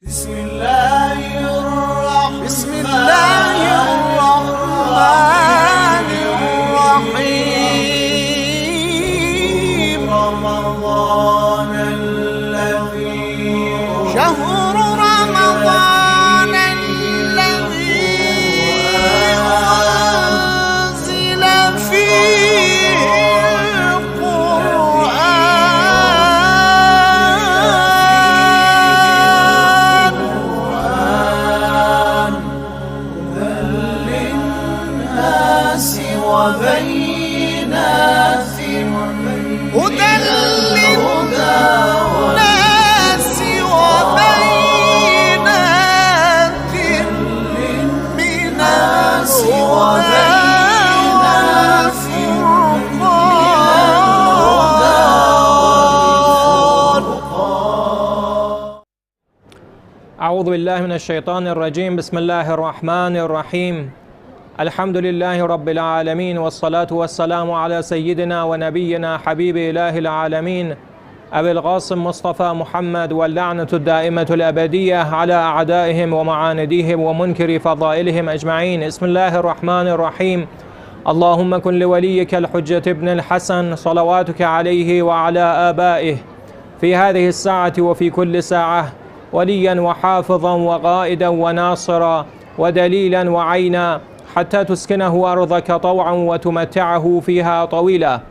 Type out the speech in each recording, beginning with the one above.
بسم الله الرحمن الرحيم رمضان الذي شهر رمضان الذي أنزل فيه القرآن للناس وبينات هدى للناس وبينات من الهدى أعوذ بالله من الشيطان الرجيم. بسم الله الرحمن الرحيم. الحمد لله رب العالمين، والصلاة والسلام على سيدنا ونبينا حبيب إله العالمين أبي القاسم مصطفى محمد، واللعنة الدائمة الأبدية على أعدائهم ومعانديهم ومنكر فضائلهم أجمعين. بسم الله الرحمن الرحيم. اللهم كن لوليك الحجة ابن الحسن صلواتك عليه وعلى آبائه في هذه الساعة وفي كل ساعة وليا وحافظا وقائدا وناصرا ودليلا وعينا، حتى تسكنه أرضك طوعا وتمتعه فيها طويلا.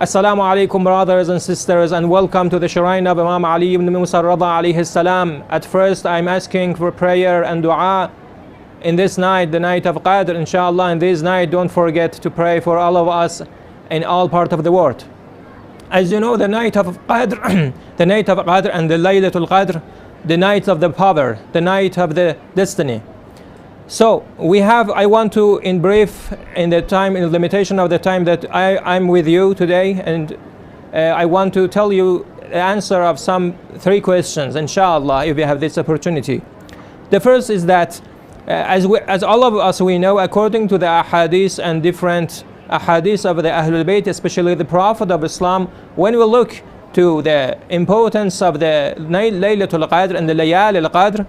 Assalamu alaikum, brothers and sisters, and welcome to the shrine of Imam Ali ibn Musa Reza alayhi salam. At first, I'm asking for prayer and dua in this night, the night of Qadr, inshallah. In this night, don't forget to pray for all of us in all parts of the world. As you know, the night of Qadr, the night of Qadr and the Laylatul Qadr, the night of the power, the night of the destiny. So I want to, in brief, in the limitation of the time that I'm with you today, and I want to tell you the answer of three questions, inshallah, if you have this opportunity. The first is that, as all of us we know, according to the ahadith and different ahadith of the Ahlul Bayt, especially the Prophet of Islam, when we look to the importance of the Laylatul Qadr and the Layal al-Qadr,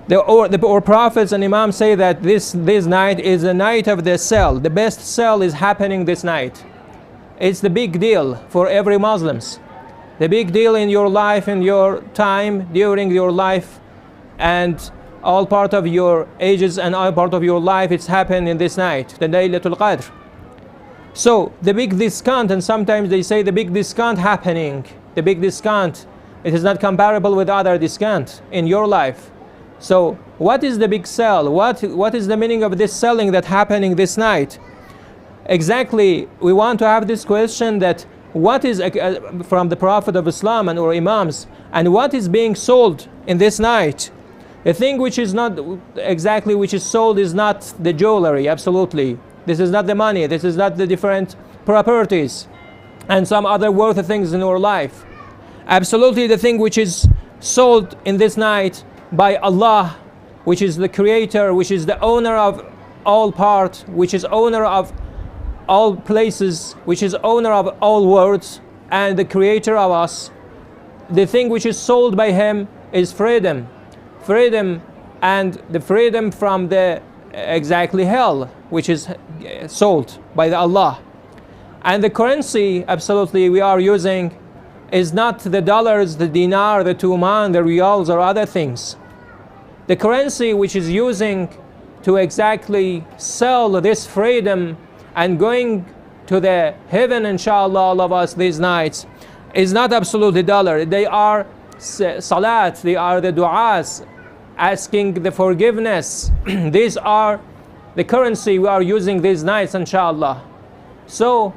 the prophets and Imams say that this night is the night of the sale. The best sale is happening this night. It's the big deal for every Muslims. The big deal in your life, in your time, during your life, and all part of your ages and all part of your life, it's happened in this night, the Laylatul Qadr. So the big discount, and sometimes they say the big discount happening, the big discount, it is not comparable with other discount in your life. So what is the big sale? What is the meaning of this selling that happening this night? Exactly, we want to have this question, that what is from the Prophet of Islam and or Imams, and what is being sold in this night? The thing which is not exactly which is sold is not the jewelry, absolutely. This is not the money, this is not the different properties and some other worthy things in our life. Absolutely, the thing which is sold in this night by Allah, which is the creator, which is the owner of all parts, which is owner of all places, which is owner of all worlds, and the creator of us. The thing which is sold by him is freedom. Freedom, and the freedom from the exactly hell, which is sold by Allah. And the currency, absolutely, we are using is not the dollars, the dinar, the tuman, the riyals, or other things. The currency which is using to exactly sell this freedom and going to the heaven, inshallah, all of us these nights, is not absolutely dollar. They are salat, they are the du'as, asking the forgiveness. These are the currency we are using these nights, inshallah. So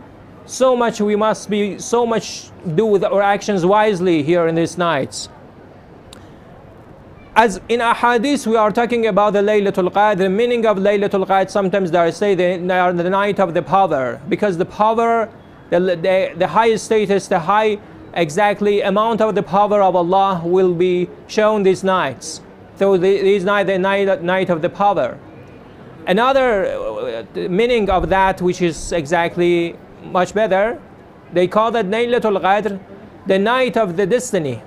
much we must be, so much do with our actions wisely here in these nights. As in ahadith, we are talking about the Laylatul Qadr. The meaning of Laylatul Qadr, sometimes they say they are the night of the power, because the power, the highest status, the high exactly amount of the power of Allah will be shown these nights. So these night, the night of the power. Another meaning of that, which is exactly much better, they call that Laylatul Qadr, the night of the destiny.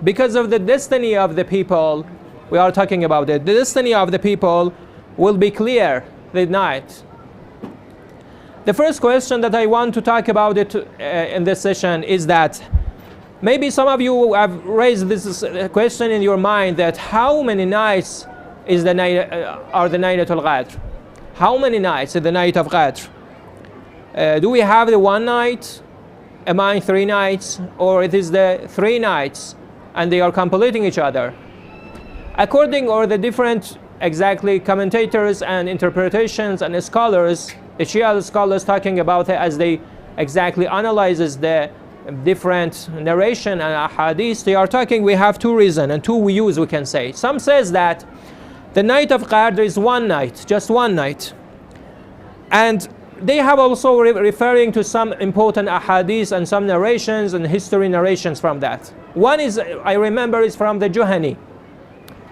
because of the destiny of the people, we are talking about it. The destiny of the people will be clear the night. The first question that I want to talk about it in this session is that maybe some of you have raised this question in your mind, that how many nights is the night are the Laylatul Qadr? How many nights is the night of Qadr? Do we have the one night among 3 nights, or it is the 3 nights and they are completing each other? According or the different exactly commentators and interpretations and scholars, Shia scholars talking about it as they exactly analyzes the different narration and ahadith, they are talking, we have 2 reasons and 2 views we can say. Some says that the night of Qadr is 1 night, just 1 night. And they have also referring to some important ahadith and some narrations and history narrations from that. One is, I remember, is from the Juhani.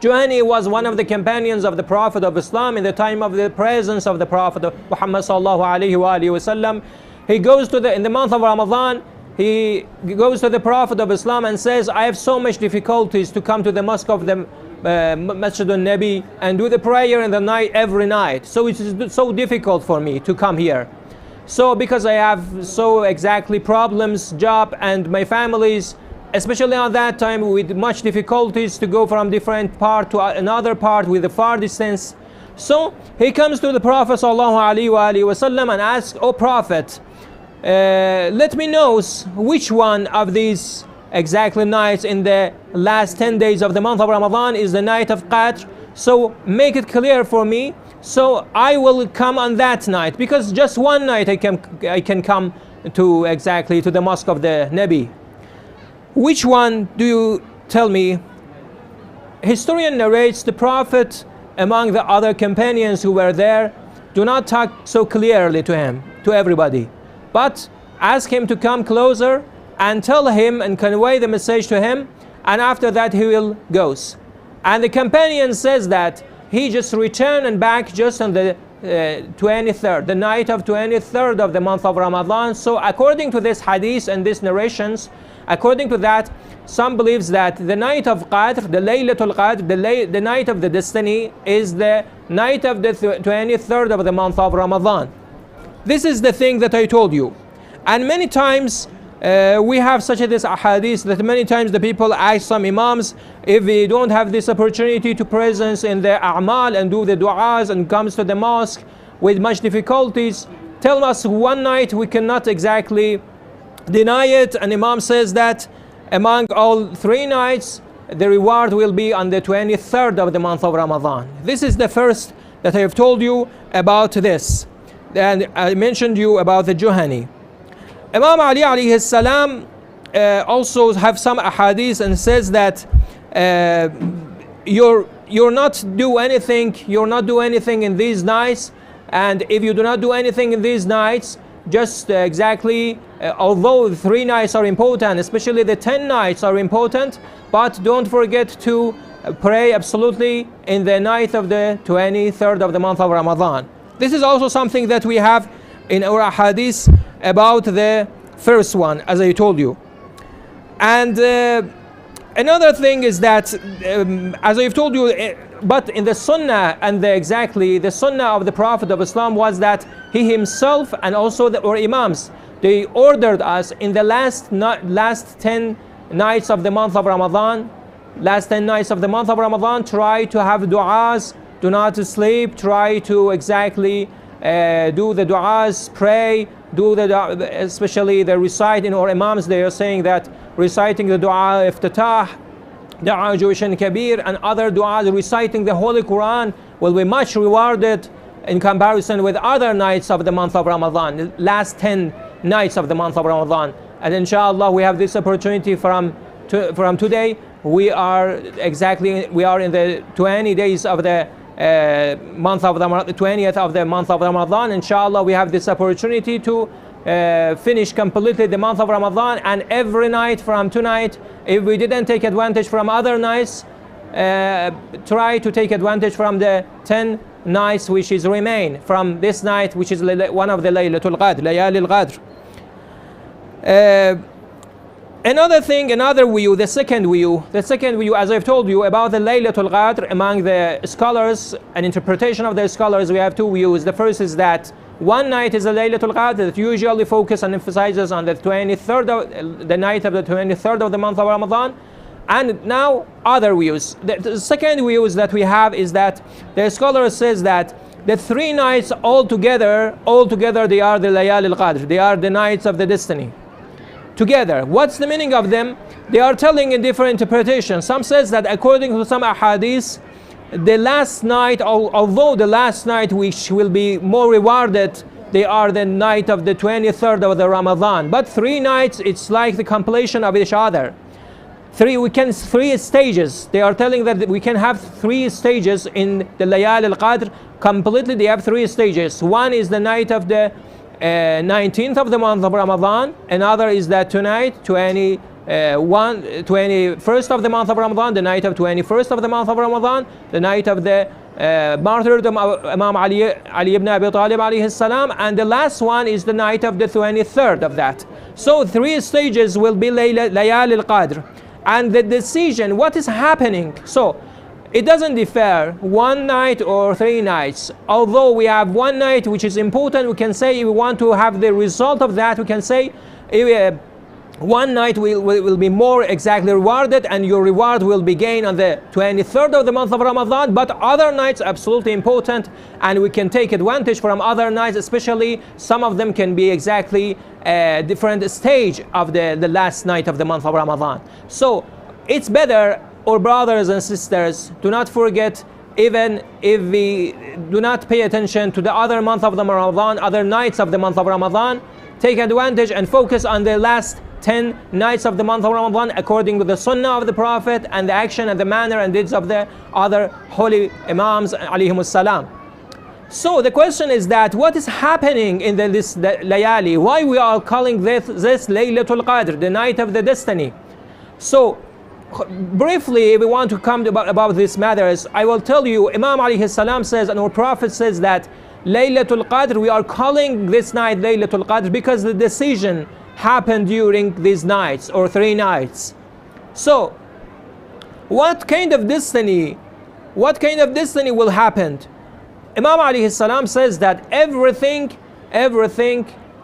Juhani was one of the companions of the Prophet of Islam in the time of the presence of the Prophet of Muhammad sallallahu alaihi wasallam. He goes to in the month of Ramadan, he goes to the Prophet of Islam and says, I have so much difficulties to come to the mosque of the Masjid al-Nabi and do the prayer in the night every night. So it is so difficult for me to come here. So because I have so exactly problems, job and my family's, especially at that time with much difficulties to go from different part to another part with a far distance. So he comes to the Prophet sallallahu alaihi wasallam and asks, "O Prophet, let me know which one of these exactly nights in the last 10 days of the month of Ramadan is the night of Qadr. So make it clear for me, so I will come on that night, because just 1 night I can come to exactly to the mosque of the Nabi. Which one do you tell me?" Historian narrates the Prophet among the other companions who were there do not talk so clearly to him, to everybody, but ask him to come closer and tell him and convey the message to him, and after that he will goes. And the companion says that he just returned and back just on the 23rd, the night of 23rd of the month of Ramadan. So according to this hadith and these narrations, according to that, some believes that the night of Qadr, the Laylatul Qadr, the night of the destiny, is the night of the 23rd of the month of Ramadan. This is the thing that I told you. And many times we have such this ahadith that many times the people ask some imams, if we don't have this opportunity to presence in the a'mal and do the du'as and comes to the mosque with much difficulties, tell us 1 night we cannot exactly deny it. And Imam says that among all 3 nights the reward will be on the 23rd of the month of Ramadan. This is the first that I have told you about this. And I mentioned you about the Juhani. Imam Ali alayhi salam also have some ahadith and says that you're not do anything in these nights, and if you do not do anything in these nights, just exactly although the 3 nights are important, especially the 10 nights are important, but don't forget to pray absolutely in the night of the 23rd of the month of Ramadan. This is also something that we have in our hadith about the first one, as I told you. And another thing is that, as I've told you, but in the sunnah and the sunnah of the Prophet of Islam was that he himself and also our imams, they ordered us in the last 10 nights of the month of Ramadan, try to have du'as, do not sleep, try to exactly do the du'as, pray, do the especially the reciting, or imams they are saying that reciting the du'a iftatah, du'a Jewishan kabir, and other du'as, reciting the Holy Quran will be much rewarded in comparison with other nights of the month of Ramadan, the last 10 nights of the month of Ramadan. And inshallah we have this opportunity from today. We are in the 20 days of the month of the 20th of the month of Ramadan. Inshallah we have this opportunity to finish completely the month of Ramadan, and every night from tonight, if we didn't take advantage from other nights, try to take advantage from the 10 nights which is remain from this night, which is one of the Laylatul Qadr, Layali al-Qadr. Another thing, another view, the second view, as I've told you about the Laylatul Qadr, among the scholars, an interpretation of the scholars, we have two views. The first is that one night is a Laylatul Qadr that usually focuses and emphasizes on the 23rd of the night of the 23rd of the month of Ramadan. And now other views. The second views that we have is that the scholar says that the 3 nights altogether they are the Layal al-Qadr. They are the nights of the destiny. Together. What's the meaning of them? They are telling a different interpretation. Some says that according to some ahadith, the last night, although the last night which will be more rewarded, they are the night of the 23rd of the Ramadan. But 3 nights, it's like the completion of each other. 3 stages. They are telling that we can have 3 stages in the Layal al-Qadr. Completely, they have 3 stages. One is the night of the 19th of the month of Ramadan. Another is that tonight, 21st of the month of Ramadan, the night of 21st of the month of Ramadan, the night of the martyrdom of Imam Ali ibn Abi Talib alayhi salam, and the last one is the night of the 23rd of that. So 3 stages will be Layal al-Qadr. And the decision, what is happening? So it doesn't differ 1 night or 3 nights. Although we have 1 night which is important, we can say if we want to have the result of that, we can say 1 night will be more exactly rewarded, and your reward will be gained on the 23rd of the month of Ramadan. But other nights absolutely important, and we can take advantage from other nights, especially some of them can be exactly a different stage of the last night of the month of Ramadan. So it's better, or brothers and sisters, do not forget, even if we do not pay attention to the other month of the Ramadan, other nights of the month of Ramadan, take advantage and focus on the last 10 nights of the month of Ramadan according to the sunnah of the Prophet and the action and the manner and deeds of the other holy Imams alayhimus salam. So the question is that what is happening in this layali? Why we are calling this Laylatul Qadr, the night of the destiny? So briefly, if we want to come about these matters, I will tell you, Imam alayhi salam says, and our Prophet says that Laylatul Qadr, we are calling this night Laylatul Qadr because the decision happened during these nights or 3 nights. So what kind of destiny will happen? Imam alayhi salam says that everything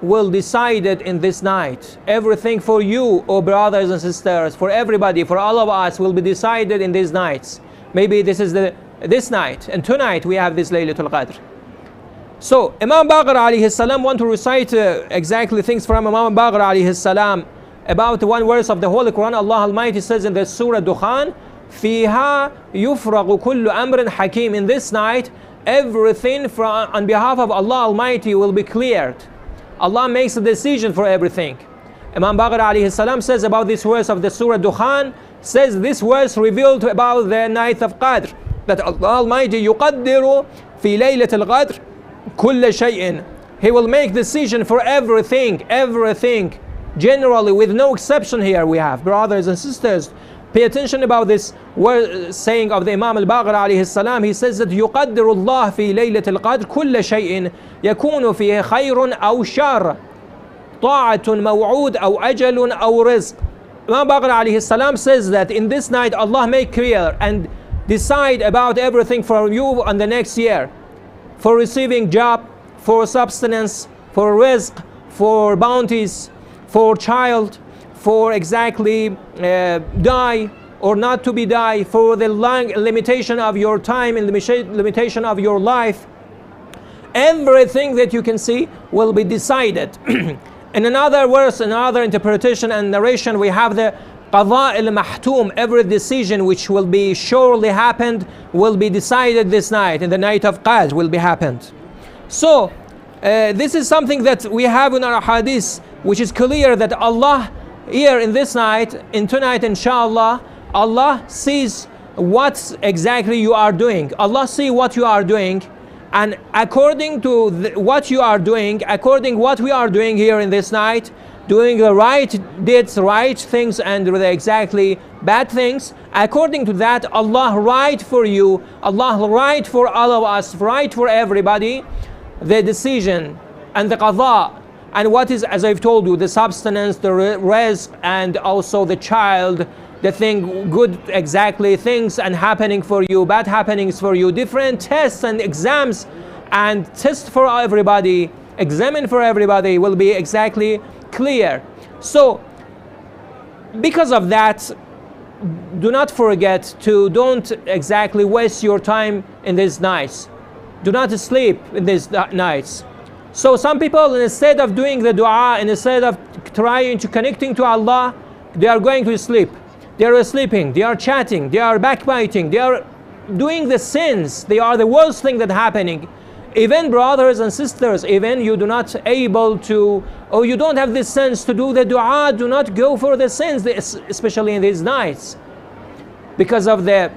will be decided in this night. Everything for you, oh brothers and sisters, for everybody, for all of us, will be decided in these nights. Maybe this is this night, and tonight we have this Laylatul Qadr. So Imam Baqir alayhi salam want to recite exactly things from Imam Baqir alayhi salam about 1 verse of the Holy Quran. Allah Almighty says in the Surah Dukhan, "Fiha yufraqu kullu amrin hakim." In this night, everything on behalf of Allah Almighty will be cleared. Allah makes a decision for everything. Imam Baqir alayhi salam says about this verse of the Surah Dukhan, says this verse revealed about the night of Qadr, that Allah Almighty yuqaddiru fi laylatil qadr kulla shay'in. He will make decision for everything, generally, with no exception. Here we have, brothers and sisters, pay attention about this word, saying of the Imam al-Baqir alayhi salam. He says that يقدر الله في ليلة القدر كل شيء يكون فيه خير أو شر طاعة موعود أو أجل أو رزق. Imam Baqir alayhi salam says that in this night Allah make clear and decide about everything for you on the next year, for receiving job, for substance, for rizq, for bounties, for child, for exactly die or not to be die, for the limitation of your time and limitation of your life. Everything that you can see will be decided. In another verse, another interpretation and narration, we have the qada al-mahtum. Every decision which will be surely happened will be decided this night, in the night of Qadr will be happened. So this is something that we have in our hadith, which is clear that Allah here in this night, in tonight inshallah, Allah sees what exactly you are doing. Allah sees what you are doing, and according to what you are doing, according what we are doing here in this night, doing the right deeds, right things, and the exactly bad things, according to that, Allah write for you, Allah write for all of us, write for everybody, the decision and the qadha And what is, as I've told you, the substance, the rizq, and also the child, the thing, good, exactly, things and happening for you, bad happenings for you, different tests and exams and tests for everybody, examine for everybody will be exactly clear. So because of that, do not forget to don't exactly waste your time in these nights. Do not sleep in these nights. So some people, instead of doing the dua and instead of trying to connecting to Allah, they are going to sleep. They are sleeping, they are chatting, they are backbiting, they are doing the sins. They are the worst thing that happening. Even brothers and sisters, even you do not able to, or you don't have the sense to do the dua, do not go for the sins, especially in these nights. Because of the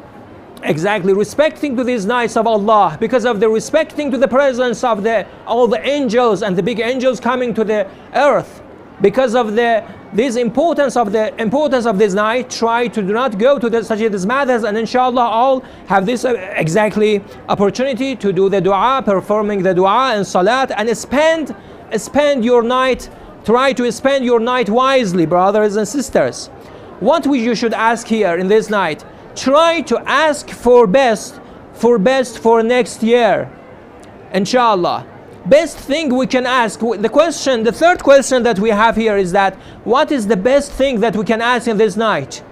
exactly respecting to these nights of Allah, because of the respecting to the presence of all the angels and the big angels coming to the earth, because of this importance of this night, try to do not go to such as matters, and inshallah all have this exactly opportunity to do the dua, performing the dua and salat, and spend your night. Try to spend your night wisely, brothers and sisters. What you should ask here in this night, try to ask for best for next year, inshallah. Best thing we can ask, the third question that we have here is that what is the best thing that we can ask in this night?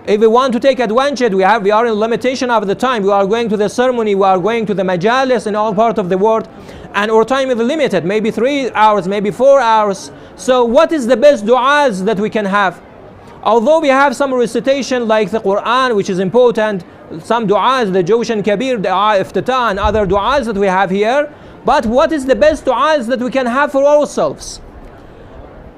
If we want to take advantage, we are in limitation of the time. We are going to the ceremony, we are going to the majalis in all parts of the world, and our time is limited, maybe 3 hours, maybe 4 hours. So what is the best du'as that we can have? Although we have some recitation like the Quran, which is important, some du'as, the Jawsh and Kabir, du'a iftitah, and other du'as that we have here, but what is the best du'as that we can have for ourselves?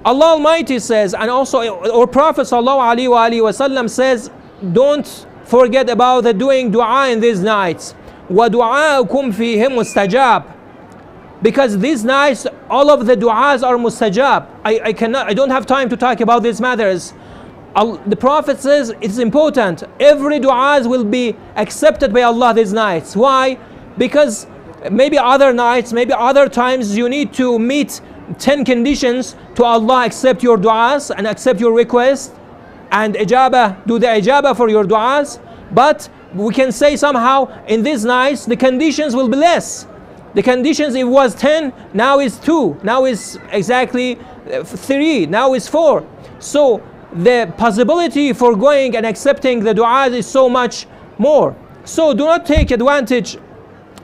Allah Almighty says, and also our Prophet ﷺ says, don't forget about the doing dua in these nights. وَدُعَاءُكُمْ فِيهِمْ مُسْتَجَابٌ. Because these nights, all of the du'as are mustajab. I don't have time to talk about these matters. The Prophet says it's important. Every du'as will be accepted by Allah these nights. Why? Because maybe other nights, maybe other times you need to meet 10 conditions to Allah accept your du'as and accept your request and do the ijabah for your du'as. But we can say somehow in these nights the conditions will be less. The conditions, it was 10, now is 2, now is exactly 3, now is 4. So the possibility for going and accepting the du'as is so much more. So do not take advantage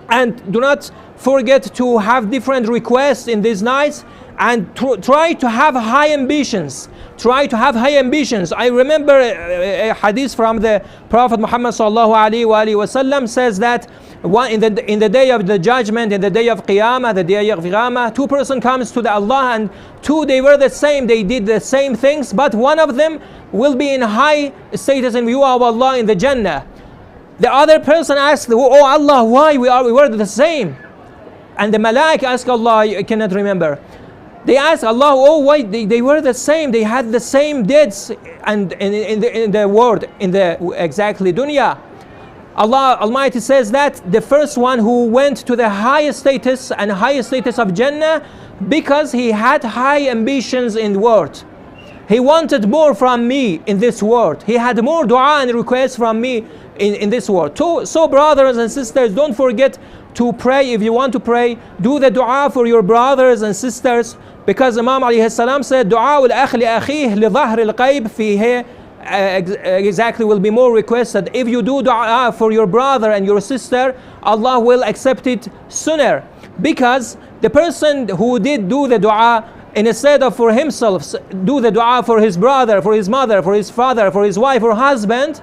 and do not forget to have different requests in these nights, and try to have high ambitions. Try to have high ambitions. I remember a hadith from the Prophet Muhammad ﷺ says that in the day of the judgment, in the day of Qiyamah, the day of Qiyamah, 2 persons comes to Allah, and 2 they were the same, they did the same things, but one of them will be in high status in view of Allah in the Jannah. The other person asked, oh Allah, why we were the same? And the Malaik asked Allah, I cannot remember. They asked Allah, oh why they were the same, they had the same deeds and in the world, in the exactly dunya. Allah Almighty says that the first one who went to the highest status and highest status of Jannah because he had high ambitions in the world. He wanted more from me in this world. He had more dua and requests from me in this world. So brothers and sisters, don't forget to pray. If you want to pray, do the dua for your brothers and sisters, because Imam alayhi salam said, dua al-akh li akhih li dhahr al-qayb fihi, exactly will be more requested. If you do dua for your brother and your sister, Allah will accept it sooner, because the person who did do the dua instead of for himself, do the dua for his brother, for his mother, for his father, for his wife or husband,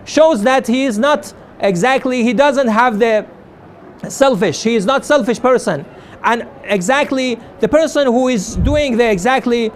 shows that he is not exactly, he doesn't have the selfish, he is not selfish person. And exactly the person who is doing the exactly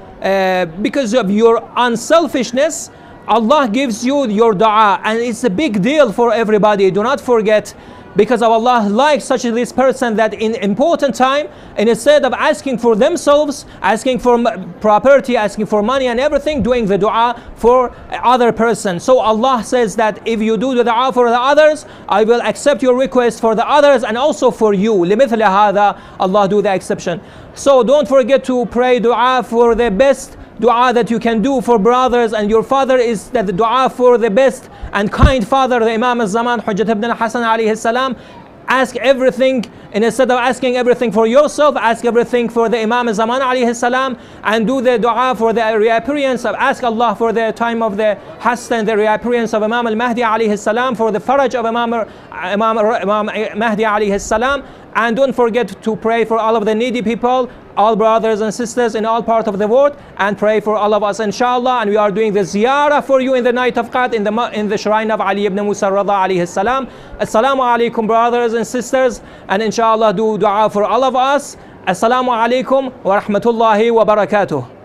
because of your unselfishness, Allah gives you your dua, and it's a big deal for everybody. Do not forget because of Allah likes such this person that in important time, and instead of asking for themselves, asking for property, asking for money and everything, doing the dua for other person. So Allah says that if you do the dua for the others, I will accept your request for the others and also for you. لِمِثْلِ هَذَا, Allah do the exception. So don't forget to pray dua for the best dua that you can do for brothers, and your father is that the dua for the best and kind father, the Imam al-Zaman, Hujjat ibn Hassan alayhi salam. Ask everything, and instead of asking everything for yourself, ask everything for the Imam al-Zaman alayhi salam, and do the dua for the reappearance of, ask Allah for the time of the Hassan, the reappearance of Imam al-Mahdi alayhi salam, for the faraj of Imam Mahdi alayhi salam. And don't forget to pray for all of the needy people, all brothers and sisters in all parts of the world, and pray for all of us, inshallah. And we are doing the ziyarah for you in the night of Qadr in the shrine of Ali ibn Musa Rada alayhi salam. Assalamu alaikum, brothers and sisters, and inshallah do dua for all of us. Assalamu alaikum wa rahmatullahi wa barakatuh.